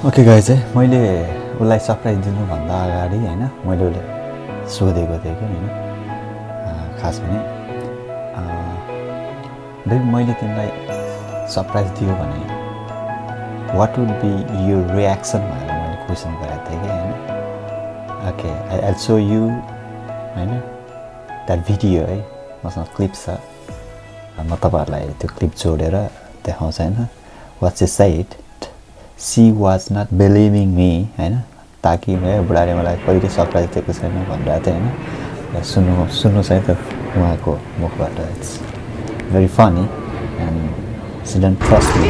Okay guys है मैले उसलाई सरप्राइज दिनुभन्दा अगाडि होइन मैले उसलाई सोधेको थिएँ कि होइन खास भने बेबी मैले तिमीलाई सरप्राइज दियो भने वाट वुड बी यो रियाक्सन भनेर मैले क्वेसन गरेको थिएँ कि होइन ओके आई सो यु होइन द्याट भिडियो है मसँग क्लिप छ म तपाईँहरूलाई त्यो क्लिप जोडेर देखाउँछ होइन what's a side she was not believing me होइन ताकि बुढाले मलाई कहिले सरप्राइज दिएको छैन भनिरहेको थियो होइन सुन्नुहोस् है त उहाँको मुखबाट it's very funny and she don't trust me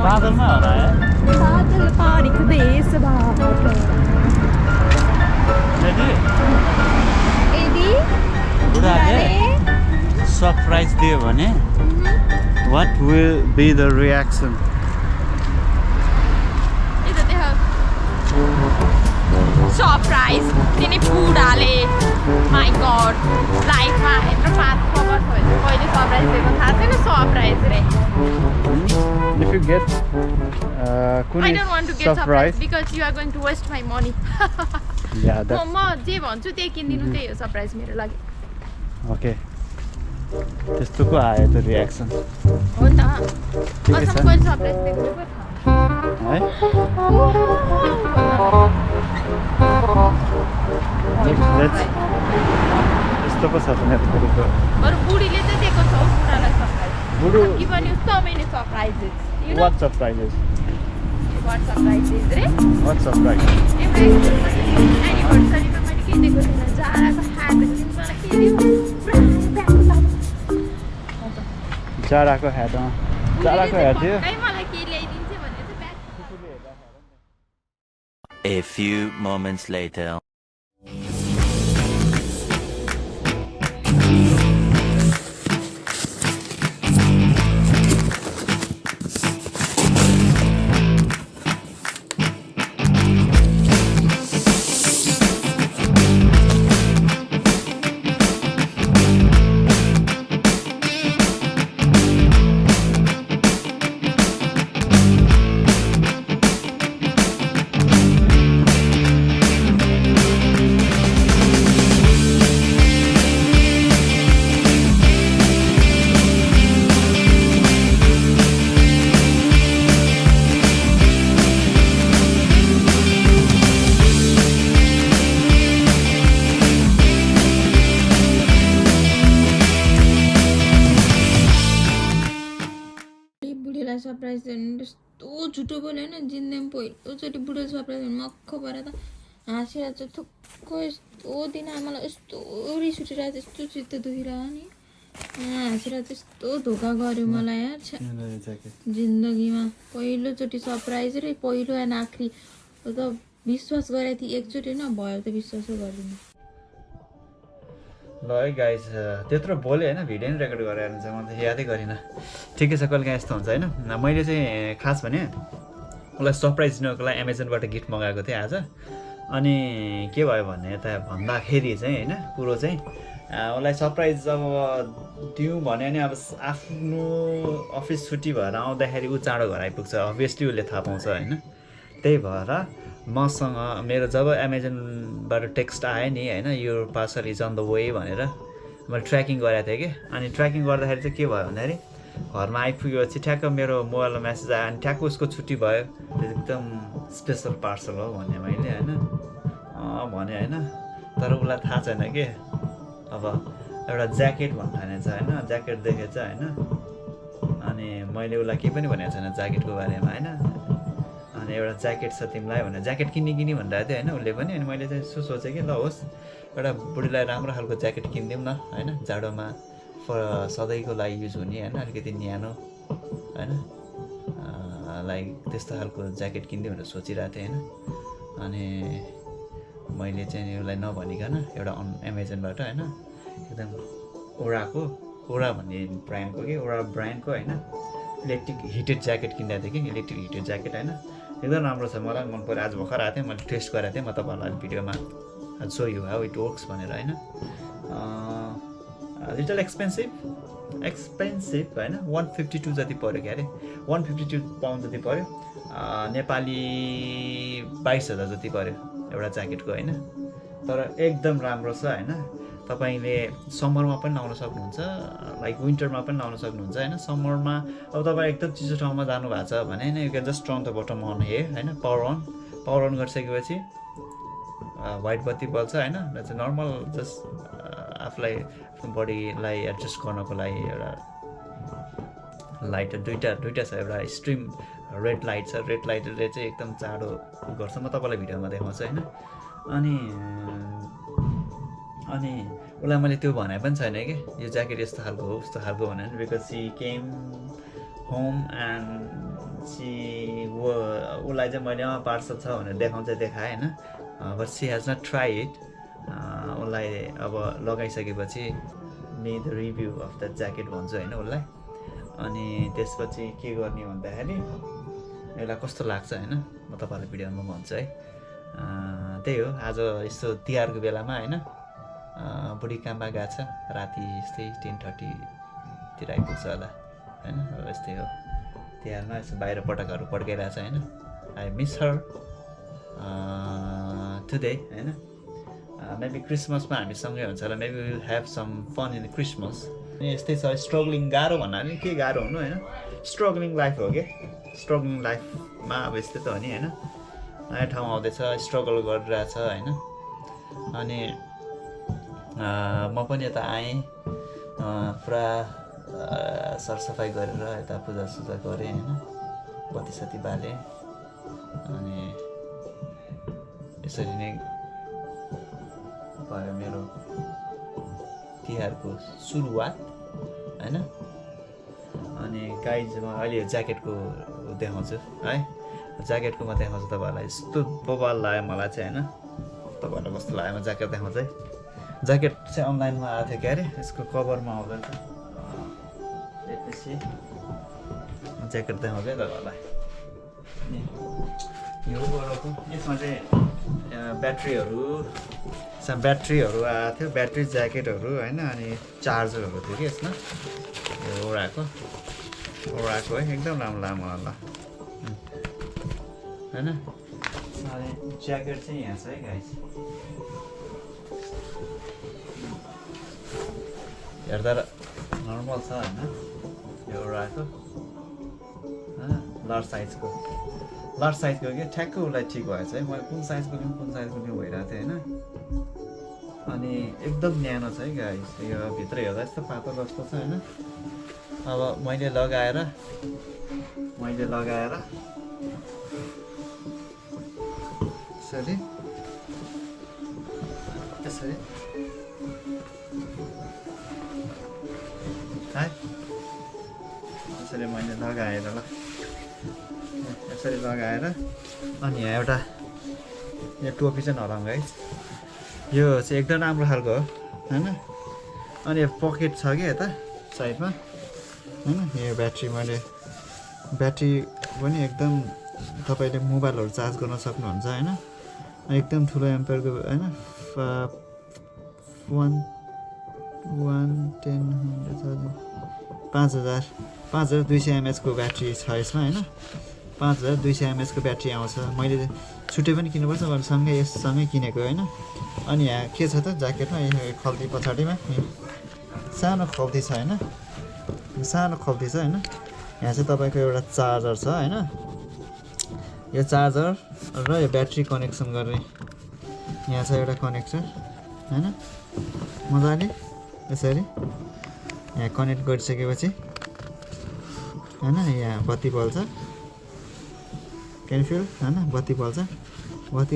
बादलमा हो रहा है बादल पहाड़ी को देश बुढाले सरप्राइज दियो भने what will be the reaction? Surprise दिने बुढाले माई गड लाइफमा यत्रो 5-6 वर्ष भयो कहिले सरप्राइज दिएको थाहा छैन सरप्राइज रे If you get I don't want to get surprise because you are going to waste my money. Yeah, that's म जे भन्छु त्यही किनिदिनु त्यही हो सरप्राइज मेरो लागि okay. त्यस्तो को आयो त रियाक्सन हो नि त कसम कहिले सरप्राइज दिएको थियो है यस्तो पो छ त नेटको बरु बुढीले चाहिँ दिएको छ बुढालाई सरप्राइज बुढो given you so many surprises you know what surprises what surprises रे what surprise एउटा एनिभर्सरीमा मैले के दिएको थिएन जाराको ह्याट मलाई के दियो जाराको ह्याट जाराको ह्याट थियो मलाई के ल्याइदिन्छ भने चाहिँ bag A few moments later. Surprise दिनु त्यस्तो झुटो बोल्यो होइन जिन्दगीमा पहिलोचोटि बुढो सरप्राइज दिनु मक्ख परेर त हाँसेर चाहिँ थुक्को यस्तो दिन आमालाई यस्तो रिस उठिरहेको यस्तो चित्त दुखिरह नि हाँसेर त्यस्तो धोका गर्यो मलाई यार जिन्दगीमा पहिलोचोटि सरप्राइज र पहिलो एन्ड आखिरी त विश्वास गरेको थिएँ एकचोटि न भयो त विश्वासै गर्दिनँ ल है गाइज त्यत्रो बोलेँ होइन भिडियो नि रेकर्ड गरेर हुन्छ म त यादै गरिनँ ठिकै छ कहिले काहीँ यस्तो हुन्छ होइन मैले चाहिँ खास भने उसलाई सरप्राइज दिनुको लागि एमाजोनबाट गिफ्ट मगाएको थिएँ आज अनि के भयो भने यता भन्दाखेरि चाहिँ होइन कुरो चाहिँ उसलाई सरप्राइज अब दिउँ भने नि अब आफ्नो अफिस छुट्टी भएर आउँदाखेरि ऊ चाँडो घर आइपुग्छ अभियसली उसले थाहा पाउँछ होइन त्यही भएर मसँग मेरो जब एमाजोनबाट टेक्स्ट आयो नि होइन यो parcel is on the way भनेर मैले ट्र्याकिङ गरेको थिएँ कि अनि ट्र्याकिङ गर्दाखेरि चाहिँ के भयो भन्दाखेरि घरमा आइपुगेपछि ठ्याक्क मेरो मोबाइलमा मेसेज आयो अनि ठ्याक्क उसको छुट्टी भयो एकदम स्पेसल पार्सल हो भने मैले होइन भने होइन तर उसलाई थाहा छैन कि अब एउटा ज्याकेट भन्नु थालेको छ होइन ज्याकेट देखेछ होइन अनि मैले उसलाई केही पनि भनेको छैन ज्याकेटको बारेमा होइन अनि एउटा ज्याकेट छ तिमीलाई भनेर ज्याकेट किन्ने भनिरहेको थियो होइन उसले पनि अनि मैले चाहिँ यसो सोचेँ कि ल होस् एउटा बुढीलाई राम्रो खालको ज्याकेट किनिदिउँ न होइन जाडोमा सधैँको लागि युज हुने होइन अलिकति न्यानो होइन लाइक त्यस्तो खालको ज्याकेट किनिदिउँ भनेर सोचिरहेको थिएँ होइन अनि मैले चाहिँ उसलाई नभनिकन एउटा एमाजोनबाट होइन एकदम ओराको ओरा भन्ने ब्रान्डको कि ओरा ब्रान्डको होइन इलेक्ट्रिक हिटेड ज्याकेट किनेको थिएँ कि इलेक्ट्रिक हिटेड ज्याकेट होइन एकदम राम्रो छ मलाई मन पऱ्यो आज भर्खर आएको थिएँ मैले टेस्ट गरेको थिएँ म तपाईँहरूलाई भिडियोमा so you how it works भनेर होइन लिटल एक्सपेन्सिभ होइन 152 जति पऱ्यो क्या अरे 152 पाउन्ड जति पऱ्यो नेपाली 22,000 जति पऱ्यो एउटा ज्याकेटको होइन तर एकदम राम्रो छ होइन तपाईँले समरमा पनि लाउन सक्नुहुन्छ लाइक विन्टरमा पनि लाउन सक्नुहुन्छ होइन समरमा अब तपाईँ एकदम चिसो ठाउँमा जानुभएको छ भने होइन you can just turn the button on here होइन पावर अन गरिसकेपछि व्हाइट बत्ती बल्छ होइन चाहिँ नर्मल जस्ट आफूलाई आफ्नो बडीलाई एडजस्ट गर्नको लागि एउटा लाइट दुईवटा छ एउटा स्ट्रिम रेड लाइट छ रेड लाइटले चाहिँ एकदम चाँडो गर्छ म तपाईँलाई भिडियोमा देखाउँछु होइन अनि उसलाई मैले त्यो भने पनि छैन कि यो ज्याकेट यस्तो खालको हो उस्तो खालको भने because she came home and उसलाई चाहिँ मैले पार्सल छ भनेर देखाएँ होइन but she has not try it उसलाई अब लगाइसकेपछि may the review of the jacket भन्छु होइन उसलाई अनि त्यसपछि के गर्ने भन्दाखेरि यसलाई कस्तो लाग्छ होइन म तपाईँहरूलाई भिडियोमा भन्छु है त्यही हो आज यस्तो तिहारको बेलामा होइन बुढी काममा गएको छ राति यस्तै 10:30 तिर आइपुग्छ होला होइन अब यस्तै हो तिहारमा यस्तो बाहिर पटाकाहरू पड्काइरहेको छ होइन आई मिस हर टुडे होइन मेबी क्रिसमसमा हामी सँगै हुन्छ होला maybe will have some fun in Christmas यस्तै छ स्ट्रगलिङ गाह्रो भन्नाले के गाह्रो हुनु होइन स्ट्रगलिङ लाइफ हो कि स्ट्रगलिङ लाइफमा अब यस्तै त हो नि होइन नयाँ ठाउँ आउँदैछ स्ट्रगल गरिरहेछ होइन अनि म पनि यता आएँ पुरा सरसफाइ गरेर यता पूजासुजा गरेँ होइन बत्ती बालेँ अनि यसरी नै भयो मेरो तिहारको सुरुवात होइन अनि गाइज म अहिले ज्याकेटको देखाउँछु है ज्याकेटको म देखाउँछु तपाईँहरूलाई यस्तो बबाल लाग्यो मलाई चाहिँ होइन तपाईँहरूलाई कस्तो लाग्यो म ज्याकेट देखाउँछु है ज्याकेट चाहिँ अनलाइनमा आएको थियो क्या अरे यसको कभरमा आउँदैन त्यसपछि ज्याकेट देखाउँछु है तपाईँहरूलाई यो यसमा चाहिँ ब्याट्रीहरू आएको थियो ब्याट्री ज्याकेटहरू होइन अनि चार्जरहरू थियो कि यसमा यो ओडाको है एकदम राम्रो लाग्यो मलाई ल होइन अनि ज्याकेट चाहिँ यहाँ छ है गाइस हेर्दा नर्मल छ होइन यो ओडाको लार्ज साइजको कि ठ्याक्कै उसलाई ठिक भएछ है मैले कुन साइजको लिउँ भइरहेको थिएँ होइन अनि एकदम न्यानो छ है गाइस यो भित्र हेर्दा यस्तो पातलो जस्तो छ होइन अब मैले लगाएर यसरी है यसरी मैले लगाएर ल यसरी लगाएर अनि यहाँ एउटा यो टोपी चाहिँ नलाउँ गाइस यो चाहिँ एकदम राम्रो खालको हो होइन अनि यो पकेट छ कि यता साइडमा होइन यो ब्याट्री पनि एकदम तपाईँले मोबाइलहरू चार्ज गर्न सक्नुहुन्छ होइन एकदम ठुलो एम्पियरको होइन 5200 mAh को ब्याट्री छ यसमा होइन 5200 mAh को ब्याट्री आउँछ मैले छुट्टै पनि किन्नुपर्छ मैले यससँगै किनेको होइन अनि यहाँ के छ त ज्याकेटमा यो खल्ती पछाडिमा सानो खल्ती छ होइन यहाँ चाहिँ तपाईँको एउटा चार्जर छ होइन यो चार्जर र यो ब्याट्री कनेक्सन गर्ने यहाँ छ एउटा कनेक्टर होइन मजाले यसरी यहाँ कनेक्ट गरिसकेपछि होइन यहाँ बत्ती बल्छ क्यान फिल होइन बत्ती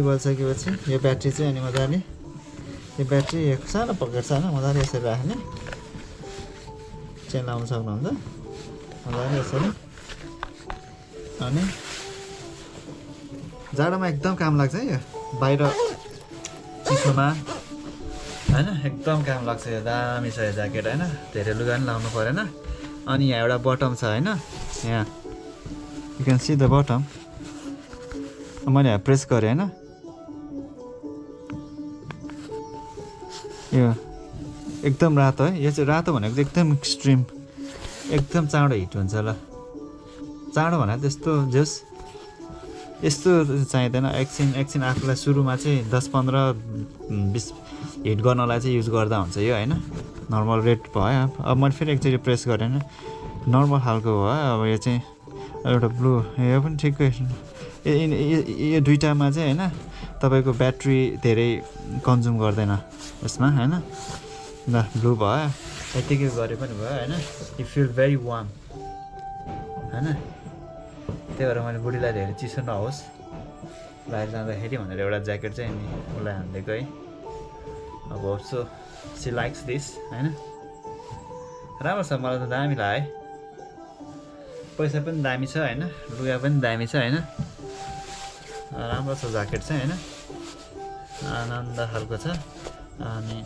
बल्सकेपछि यो ब्याट्री चाहिँ अनि मजाले यो ब्याट्री सानो पकेट छ होइन मजाले यसरी राख्ने चेन लाउन सक्नुहुन्छ मजाले यसरी अनि जाडोमा एकदम काम लाग्छ है यो बाहिर चिसोमा होइन एकदम काम लाग्छ यो दामी छ यो ज्याकेट होइन धेरै लुगा पनि लाउनु परेन अनि यहाँ एउटा बटम छ होइन यहाँ you can see the button मैले यहाँ प्रेस गरेँ होइन यो एकदम रातो है यो चाहिँ रातो भनेको चाहिँ एकदम एक्सट्रिम एकदम चाँडो हिट हुन्छ ल चाँडो भने त्यस्तो जस यस्तो चाहिँदैन एकछिन आफूलाई सुरुमा चाहिँ 10-15-20 हिट गर्नलाई चाहिँ युज गर्दा हुन्छ यो होइन नर्मल रेट भयो अब मैले फेरि एकचोटि प्रेस गरेँ होइन नर्मल खालको भयो अब यो चाहिँ एउटा ब्लू यो पनि ठिकै यो दुइटामा चाहिँ होइन तपाईँको ब्याट्री धेरै कन्ज्युम गर्दैन यसमा होइन ल ब्लू भयो यतिकै गरे पनि भयो होइन यु फिल भेरी वार्म होइन त्यही भएर मैले बुढीलाई धेरै चिसो नहोस् बाहिर जाँदाखेरि भनेर एउटा ज्याकेट चाहिँ नि उसलाई हानिदिएको है अब होप्सो सी लाइक्स दिस होइन राम्रो छ मलाई त दामी लाग्यो पैसा पनि दामी छ होइन लुगा पनि दामी छ होइन राम्रो छ ज्याकेट चाहिँ होइन आनन्द खालको छ अनि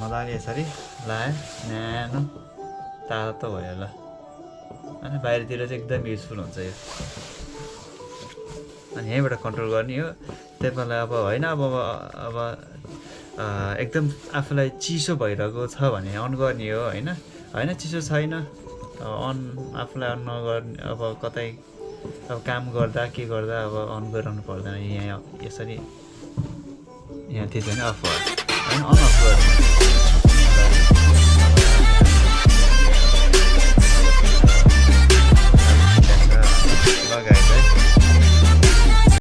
मजाले यसरी लगायो न्यानो तातो भयो ल होइन बाहिरतिर चाहिँ एकदम युजफुल हुन्छ यो अनि यहीँबाट कन्ट्रोल गर्ने हो त्यसलाई अब होइन अब एकदम आफूलाई चिसो भइरहेको छ भने अन गर्ने हो होइन चिसो छैन अन आफूलाई अन नगर्ने अब कतै अब काम गर्दा के गर्दा अब अन गरिरहनु पर्दैन यहाँ यसरी यहाँ थियो भने अफ भयो होइन अन अफ गर्ने लगाएर